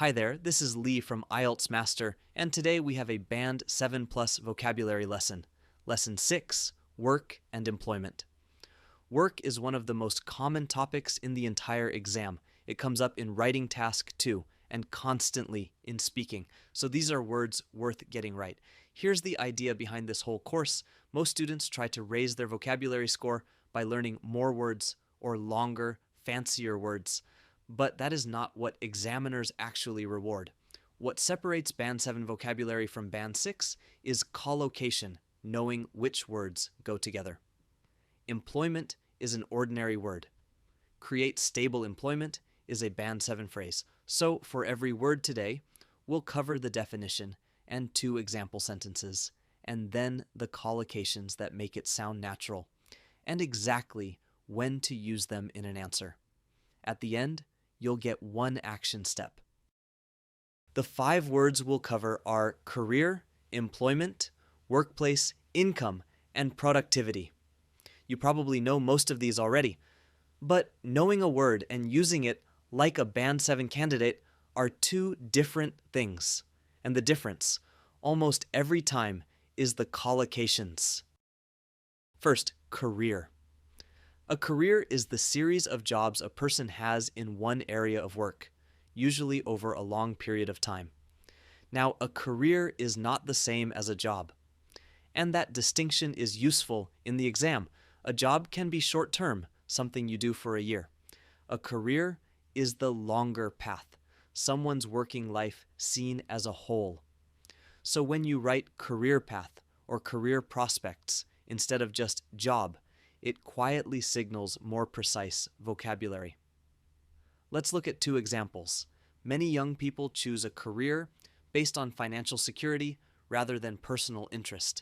Hi there, this is Lee from IELTS Master, and today we have a Band 7 Plus vocabulary lesson. Lesson 6, Work and Employment. Work is one of the most common topics in the entire exam. It comes up in writing task too, and constantly in speaking. So these are words worth getting right. Here's the idea behind this whole course. Most students try to raise their vocabulary score by learning more words or longer, fancier words. But that is not what examiners actually reward. What separates Band 7 vocabulary from Band 6 is collocation, knowing which words go together. Employment is an ordinary word. Create stable employment is a Band 7 phrase. So for every word today, we'll cover the definition and 2 example sentences, and then the collocations that make it sound natural, and exactly when to use them in an answer. At the end, you'll get 1 action step. The 5 words we'll cover are career, employment, workplace, income, and productivity. You probably know most of these already, but knowing a word and using it like a Band 7 candidate are 2 different things. And the difference, almost every time, is the collocations. First, career. A career is the series of jobs a person has in one area of work, usually over a long period of time. Now, a career is not the same as a job, and that distinction is useful in the exam. A job can be short-term, something you do for a year. A career is the longer path, someone's working life seen as a whole. So when you write career path or career prospects instead of just job, it quietly signals more precise vocabulary. Let's look at 2 examples. Many young people choose a career based on financial security rather than personal interest.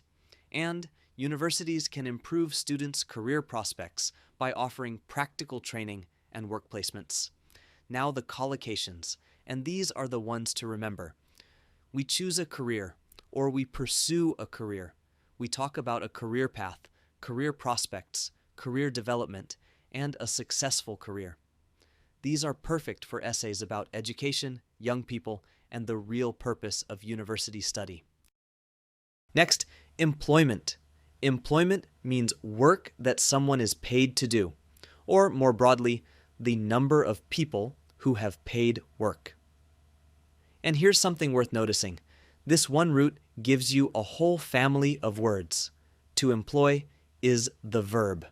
And universities can improve students' career prospects by offering practical training and work placements. Now the collocations, and these are the ones to remember. We choose a career, or we pursue a career. We talk about a career path, career prospects, career development, and a successful career. These are perfect for essays about education, young people, and the real purpose of university study. Next, employment. Employment means work that someone is paid to do, or more broadly, the number of people who have paid work. And here's something worth noticing. This one root gives you a whole family of words. To employ is the verb.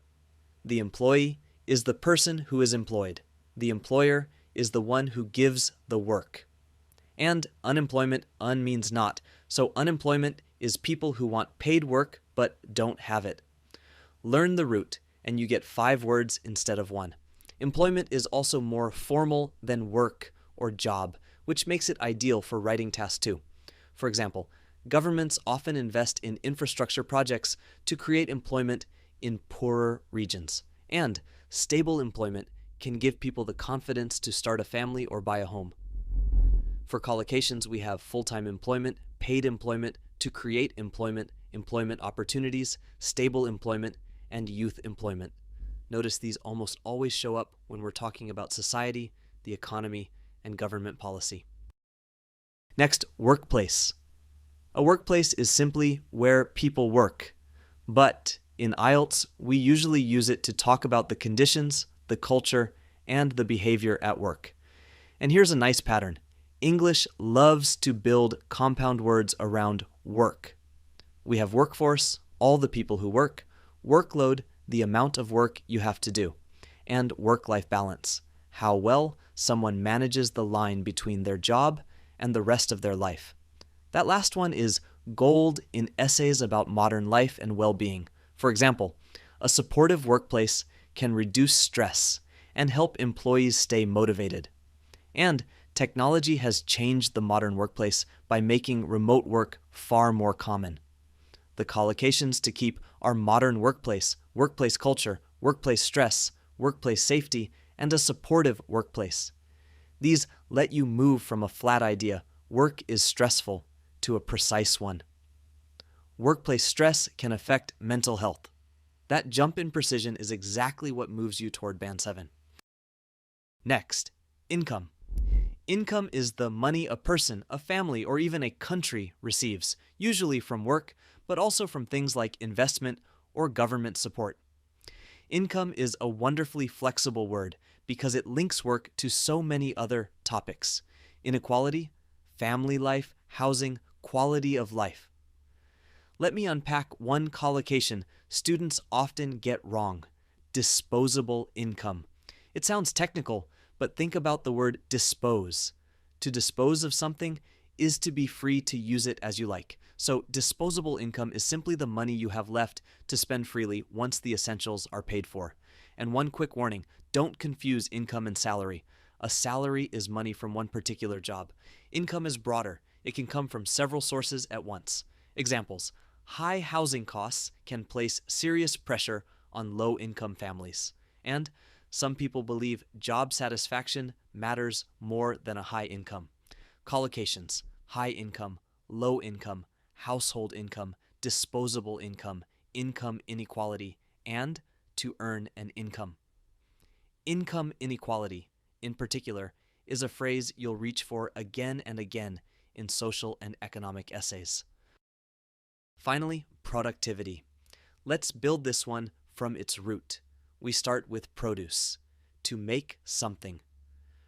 The employee is the person who is employed. The employer is the one who gives the work. And unemployment, means not. So unemployment is people who want paid work but don't have it. Learn the root and you get 5 words instead of 1. Employment is also more formal than work or job, which makes it ideal for writing task 2. For example, governments often invest in infrastructure projects to create employment in poorer regions. And stable employment can give people the confidence to start a family or buy a home. For collocations, we have full-time employment, paid employment, to create employment, employment opportunities, stable employment, and youth employment. Notice these almost always show up when we're talking about society, the economy, and government policy. Next, workplace. A workplace is simply where people work, but in IELTS, we usually use it to talk about the conditions, the culture, and the behavior at work. And here's a nice pattern. English loves to build compound words around work. We have workforce, all the people who work, workload, the amount of work you have to do, and work-life balance, how well someone manages the line between their job and the rest of their life. That last one is gold in essays about modern life and well-being. For example, a supportive workplace can reduce stress and help employees stay motivated. And technology has changed the modern workplace by making remote work far more common. The collocations to keep are modern workplace, workplace culture, workplace stress, workplace safety, and a supportive workplace. These let you move from a flat idea, work is stressful, to a precise one. Workplace stress can affect mental health. That jump in precision is exactly what moves you toward Band 7. Next, income. Income is the money a person, a family, or even a country receives, usually from work, but also from things like investment or government support. Income is a wonderfully flexible word because it links work to so many other topics: inequality, family life, housing, quality of life. Let me unpack one collocation students often get wrong: disposable income. It sounds technical, but think about the word dispose. To dispose of something is to be free to use it as you like. So disposable income is simply the money you have left to spend freely once the essentials are paid for. And one quick warning: don't confuse income and salary. A salary is money from one particular job. Income is broader. It can come from several sources at once. Examples: high housing costs can place serious pressure on low-income families. And some people believe job satisfaction matters more than a high income. Collocations: high income, low income, household income, disposable income, income inequality, and to earn an income. Income inequality, in particular, is a phrase you'll reach for again and again in social and economic essays. Finally, productivity. Let's build this one from its root. We start with produce, to make something.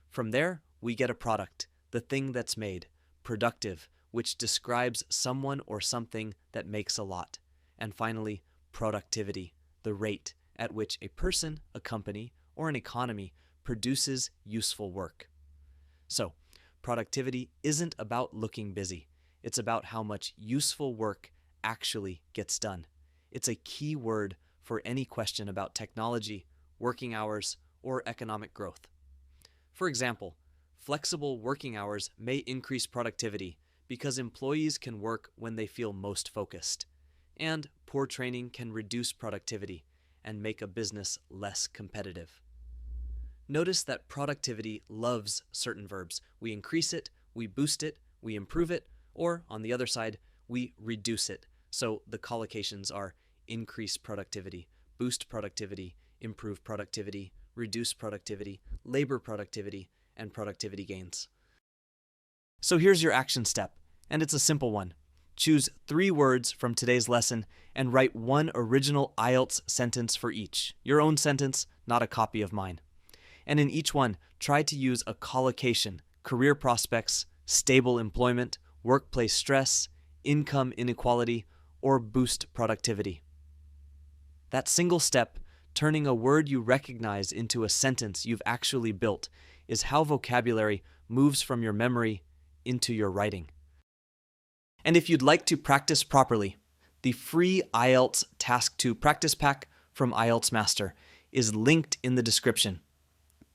From there, we get a product, the thing that's made, productive, which describes someone or something that makes a lot. And finally, productivity, the rate at which a person, a company, or an economy produces useful work. So, productivity isn't about looking busy. It's about how much useful work actually gets done. It's a key word for any question about technology, working hours, or economic growth. For example, flexible working hours may increase productivity because employees can work when they feel most focused, and poor training can reduce productivity and make a business less competitive. Notice that productivity loves certain verbs. We increase it, we boost it, we improve it, or on the other side, we reduce it. So the collocations are increase productivity, boost productivity, improve productivity, reduce productivity, labor productivity, and productivity gains. So here's your action step, and it's a simple one. Choose 3 words from today's lesson and write one original IELTS sentence for each. Your own sentence, not a copy of mine. And in each one, try to use a collocation: career prospects, stable employment, workplace stress, income inequality, or boost productivity. That single step, turning a word you recognize into a sentence you've actually built, is how vocabulary moves from your memory into your writing. And if you'd like to practice properly, the free IELTS Task 2 practice pack from IELTS Master is linked in the description.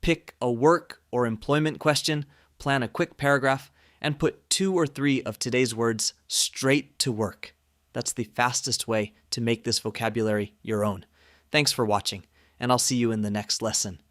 Pick a work or employment question, plan a quick paragraph, and put 2 or 3 of today's words straight to work. That's the fastest way to make this vocabulary your own. Thanks for watching, and I'll see you in the next lesson.